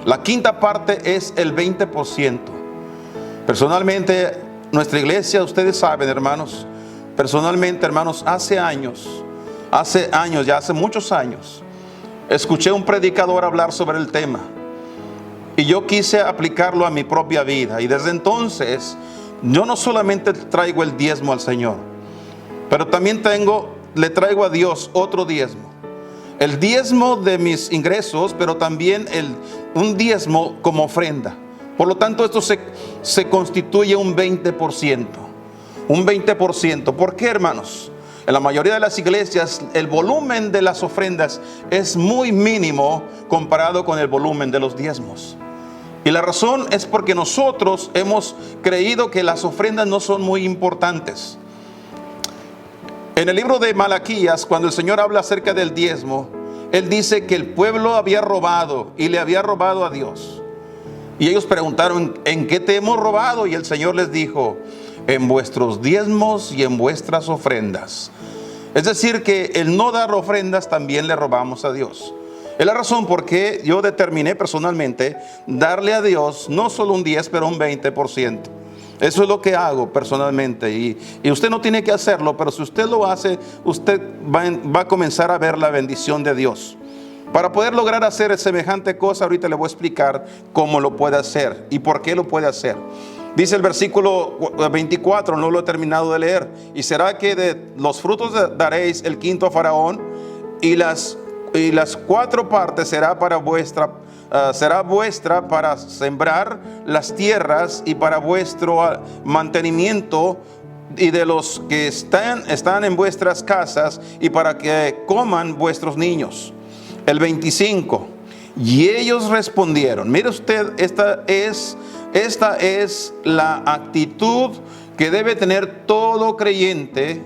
La quinta parte es el 20%. Personalmente, nuestra iglesia, ustedes saben, hermanos, personalmente, hermanos, hace muchos años, escuché un predicador hablar sobre el tema y yo quise aplicarlo a mi propia vida, y desde entonces yo no solamente traigo el diezmo al Señor, pero también le traigo a Dios otro diezmo, el diezmo de mis ingresos, pero también un diezmo como ofrenda. Por lo tanto, esto se constituye un 20%. Un 20%. ¿Por qué, hermanos? En la mayoría de las iglesias, el volumen de las ofrendas es muy mínimo comparado con el volumen de los diezmos. Y la razón es porque nosotros hemos creído que las ofrendas no son muy importantes. En el libro de Malaquías, cuando el Señor habla acerca del diezmo, Él dice que el pueblo había robado y le había robado a Dios. Y ellos preguntaron: ¿en qué te hemos robado? Y el Señor les dijo: en vuestros diezmos y en vuestras ofrendas. Es decir, que el no dar ofrendas también le robamos a Dios. Es la razón por qué yo determiné personalmente darle a Dios no solo un 10, pero un 20%. Eso es lo que hago personalmente. Y usted no tiene que hacerlo, pero si usted lo hace, usted va a comenzar a ver la bendición de Dios. Para poder lograr hacer semejante cosa, ahorita le voy a explicar cómo lo puede hacer y por qué lo puede hacer. Dice el versículo 24, no lo he terminado de leer: y será que de los frutos daréis el quinto a Faraón, y las 4 partes será vuestra para sembrar las tierras y para vuestro mantenimiento, y de los que están en vuestras casas, y para que coman vuestros niños. El 25, y ellos respondieron. Mire usted, esta es la actitud que debe tener todo creyente,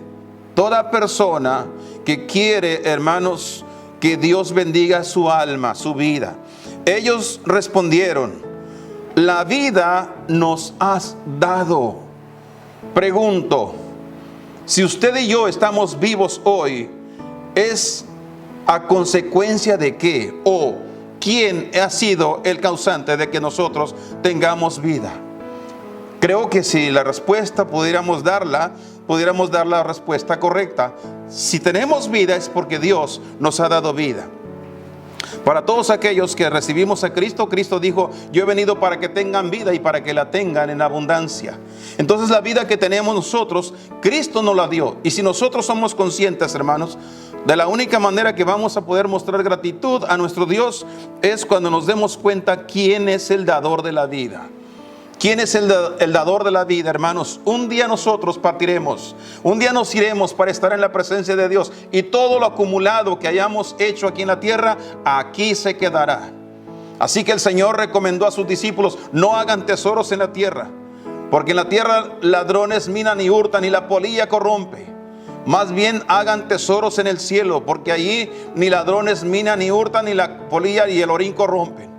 toda persona que quiere, hermanos, que Dios bendiga su alma, su vida. Ellos respondieron: la vida nos has dado. Pregunto, si usted y yo estamos vivos hoy, ¿es a consecuencia de qué? ¿O quién ha sido el causante de que nosotros tengamos vida? Creo que si la respuesta pudiéramos dar la respuesta correcta. Si tenemos vida es porque Dios nos ha dado vida. Para todos aquellos que recibimos a Cristo, Cristo dijo: yo he venido para que tengan vida y para que la tengan en abundancia. Entonces la vida que tenemos nosotros, Cristo nos la dio. Y si nosotros somos conscientes, hermanos, de la única manera que vamos a poder mostrar gratitud a nuestro Dios es cuando nos demos cuenta quién es el dador de la vida. ¿Quién es el dador de la vida, hermanos? Un día nosotros partiremos, un día nos iremos para estar en la presencia de Dios, y todo lo acumulado que hayamos hecho aquí en la tierra, aquí se quedará. Así que el Señor recomendó a sus discípulos: no hagan tesoros en la tierra, porque en la tierra ladrones minan y hurtan y la polilla corrompe. Más bien hagan tesoros en el cielo, porque allí ni ladrones minan ni hurtan, ni la polilla y el orín corrompen.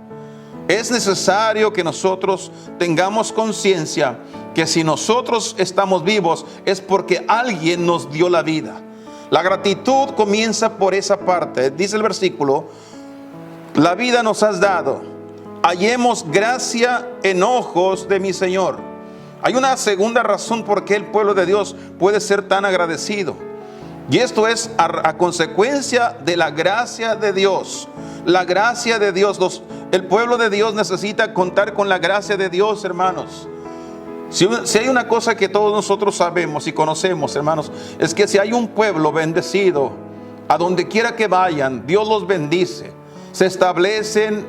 Es necesario que nosotros tengamos conciencia que si nosotros estamos vivos es porque alguien nos dio la vida. La gratitud comienza por esa parte. Dice el versículo: la vida nos has dado, hallemos gracia en ojos de mi Señor. Hay una segunda razón por qué el pueblo de Dios puede ser tan agradecido, y esto es a consecuencia de la gracia de Dios. La gracia de Dios, el pueblo de Dios necesita contar con la gracia de Dios, hermanos. Si hay una cosa que todos nosotros sabemos y conocemos, hermanos, es que si hay un pueblo bendecido, a donde quiera que vayan, Dios los bendice. Se establecen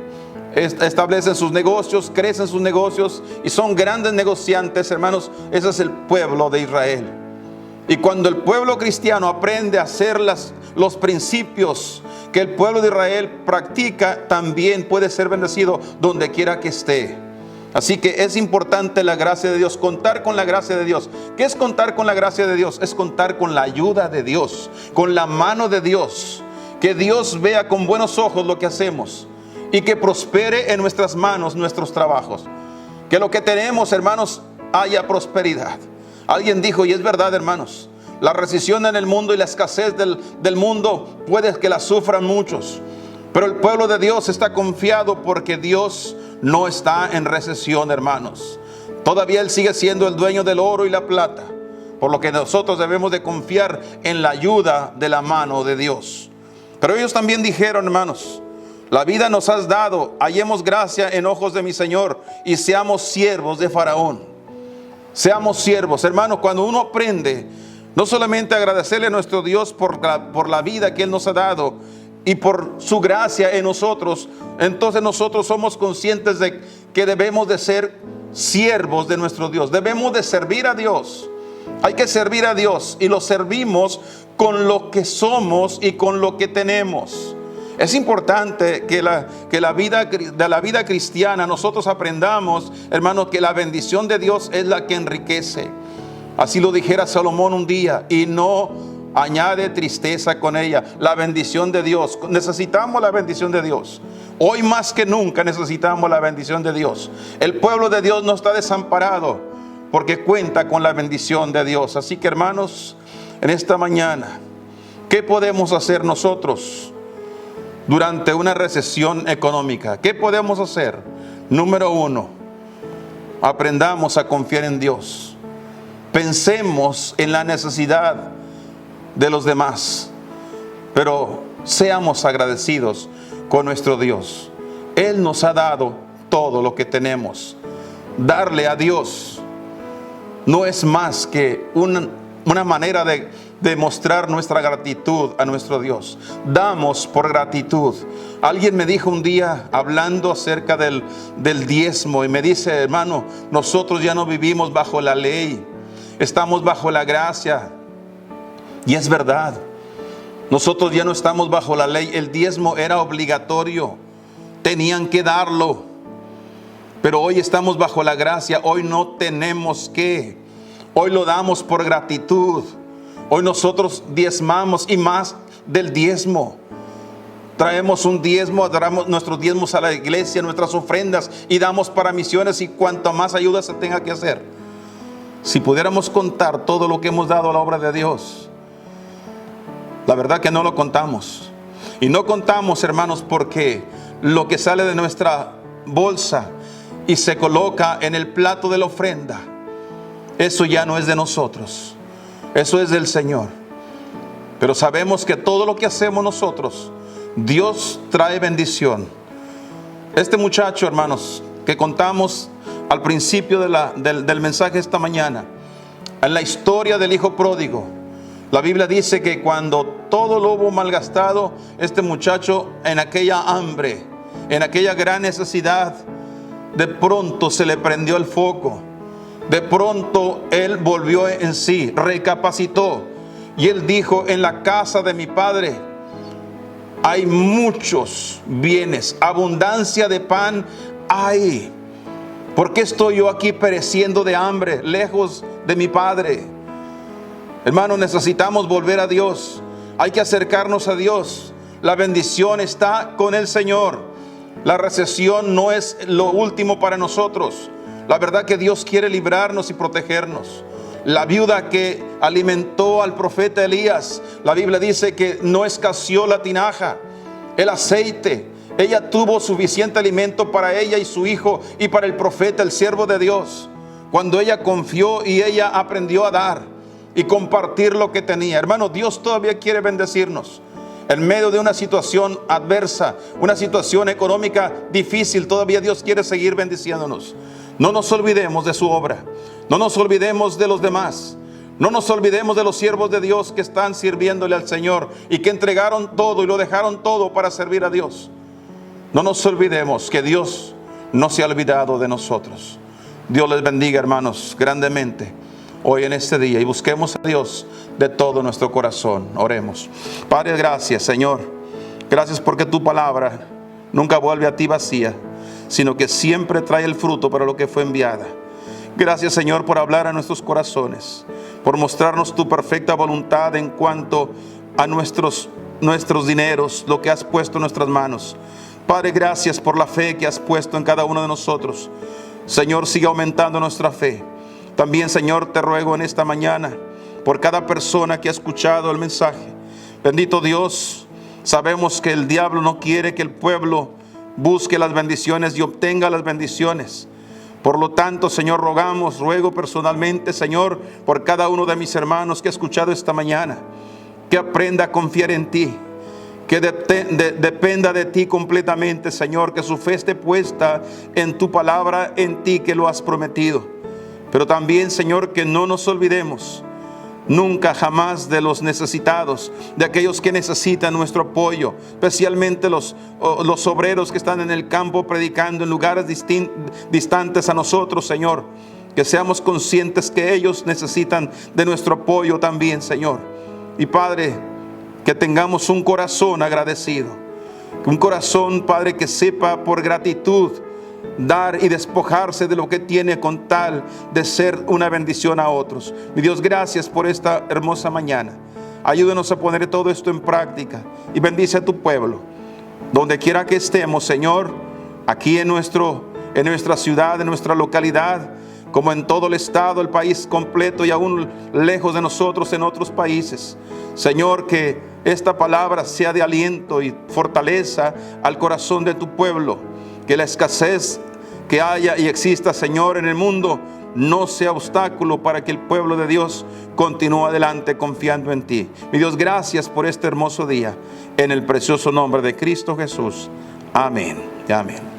sus negocios, crecen sus negocios y son grandes negociantes, hermanos. Ese es el pueblo de Israel. Y cuando el pueblo cristiano aprende a hacer los principios que el pueblo de Israel practica, también puede ser bendecido donde quiera que esté. Así que es importante la gracia de Dios, contar con la gracia de Dios. ¿Qué es contar con la gracia de Dios? Es contar con la ayuda de Dios, con la mano de Dios. Que Dios vea con buenos ojos lo que hacemos y que prospere en nuestras manos nuestros trabajos. Que lo que tenemos, hermanos, haya prosperidad. Alguien dijo, y es verdad, hermanos, la recesión en el mundo y la escasez del mundo puede que la sufran muchos, pero el pueblo de Dios está confiado porque Dios no está en recesión, hermanos. Todavía Él sigue siendo el dueño del oro y la plata, por lo que nosotros debemos de confiar en la ayuda de la mano de Dios. Pero ellos también dijeron, hermanos: la vida nos has dado, hallemos gracia en ojos de mi Señor y seamos siervos de Faraón. Seamos siervos, hermanos. Cuando uno aprende no solamente a agradecerle a nuestro Dios por la vida que Él nos ha dado y por su gracia en nosotros, entonces nosotros somos conscientes de que debemos de ser siervos de nuestro Dios. Debemos de servir a Dios. Hay que servir a Dios, y lo servimos con lo que somos y con lo que tenemos. Es importante que de la vida cristiana nosotros aprendamos, hermanos, que la bendición de Dios es la que enriquece. Así lo dijera Salomón un día, y no añade tristeza con ella. La bendición de Dios, necesitamos la bendición de Dios. Hoy más que nunca necesitamos la bendición de Dios. El pueblo de Dios no está desamparado porque cuenta con la bendición de Dios. Así que, hermanos, en esta mañana, ¿qué podemos hacer nosotros durante una recesión económica? ¿Qué podemos hacer? Número 1, aprendamos a confiar en Dios. Pensemos en la necesidad de los demás, pero seamos agradecidos con nuestro Dios. Él nos ha dado todo lo que tenemos. Darle a Dios no es más que una manera de mostrar nuestra gratitud a nuestro Dios. Damos por gratitud. Alguien me dijo un día, hablando acerca del diezmo, y me dice: hermano, nosotros ya no vivimos bajo la ley, estamos bajo la gracia. Y es verdad, nosotros ya no estamos bajo la ley. El diezmo era obligatorio, tenían que darlo. Pero hoy estamos bajo la gracia. Hoy no tenemos que. Hoy lo damos por gratitud. Hoy nosotros diezmamos, y más del diezmo. Traemos un diezmo, damos nuestros diezmos a la iglesia, nuestras ofrendas, y damos para misiones y cuanto más ayuda se tenga que hacer. Si pudiéramos contar todo lo que hemos dado a la obra de Dios, la verdad que no lo contamos. Y no contamos, hermanos, porque lo que sale de nuestra bolsa y se coloca en el plato de la ofrenda, eso ya no es de nosotros, eso es del Señor. Pero sabemos que todo lo que hacemos nosotros, Dios trae bendición. Este muchacho, hermanos, que contamos al principio del mensaje esta mañana, en la historia del hijo pródigo, la Biblia dice que cuando todo lo hubo malgastado, este muchacho, en aquella hambre, en aquella gran necesidad, de pronto se le prendió el foco. De pronto él volvió en sí, recapacitó. Y él dijo: en la casa de mi padre hay muchos bienes, abundancia de pan hay. ¿Por qué estoy yo aquí pereciendo de hambre, lejos de mi padre? Hermanos, necesitamos volver a Dios. Hay que acercarnos a Dios. La bendición está con el Señor. La recesión no es lo último para nosotros. La verdad que Dios quiere librarnos y protegernos. La viuda que alimentó al profeta Elías, la Biblia dice que no escaseó la tinaja, el aceite. Ella tuvo suficiente alimento para ella y su hijo y para el profeta, el siervo de Dios. Cuando ella confió y ella aprendió a dar y compartir lo que tenía. Hermano, Dios todavía quiere bendecirnos. En medio de una situación adversa, una situación económica difícil, todavía Dios quiere seguir bendiciéndonos. No nos olvidemos de su obra. No nos olvidemos de los demás. No nos olvidemos de los siervos de Dios que están sirviéndole al Señor y que entregaron todo y lo dejaron todo para servir a Dios. No nos olvidemos que Dios no se ha olvidado de nosotros. Dios les bendiga, hermanos, grandemente hoy en este día, y busquemos a Dios de todo nuestro corazón. Oremos. Padre, gracias, Señor. Gracias porque tu palabra nunca vuelve a ti vacía, sino que siempre trae el fruto para lo que fue enviada. Gracias, Señor, por hablar a nuestros corazones, por mostrarnos tu perfecta voluntad en cuanto a nuestros dineros, lo que has puesto en nuestras manos. Padre, gracias por la fe que has puesto en cada uno de nosotros. Señor, sigue aumentando nuestra fe. También, Señor, te ruego en esta mañana por cada persona que ha escuchado el mensaje. Bendito Dios, sabemos que el diablo no quiere que el pueblo busque las bendiciones y obtenga las bendiciones. Por lo tanto, Señor, ruego personalmente, Señor, por cada uno de mis hermanos que ha escuchado esta mañana, que aprenda a confiar en ti, que dependa de ti completamente, Señor, que su fe esté puesta en tu palabra, en ti que lo has prometido. Pero también, Señor, que no nos olvidemos nunca jamás de los necesitados, de aquellos que necesitan nuestro apoyo, especialmente los obreros que están en el campo predicando en lugares distantes a nosotros, Señor. Que seamos conscientes que ellos necesitan de nuestro apoyo también, Señor. Y Padre, que tengamos un corazón agradecido, un corazón, Padre, que sepa por gratitud dar y despojarse de lo que tiene con tal de ser una bendición a otros. Mi Dios, gracias por esta hermosa mañana. Ayúdanos a poner todo esto en práctica y bendice a tu pueblo. Donde quiera que estemos, Señor, aquí en nuestra ciudad, en nuestra localidad, como en todo el estado, el país completo y aún lejos de nosotros en otros países. Señor, que esta palabra sea de aliento y fortaleza al corazón de tu pueblo. Que la escasez que haya y exista, Señor, en el mundo no sea obstáculo para que el pueblo de Dios continúe adelante confiando en ti. Mi Dios, gracias por este hermoso día. En el precioso nombre de Cristo Jesús. Amén y amén.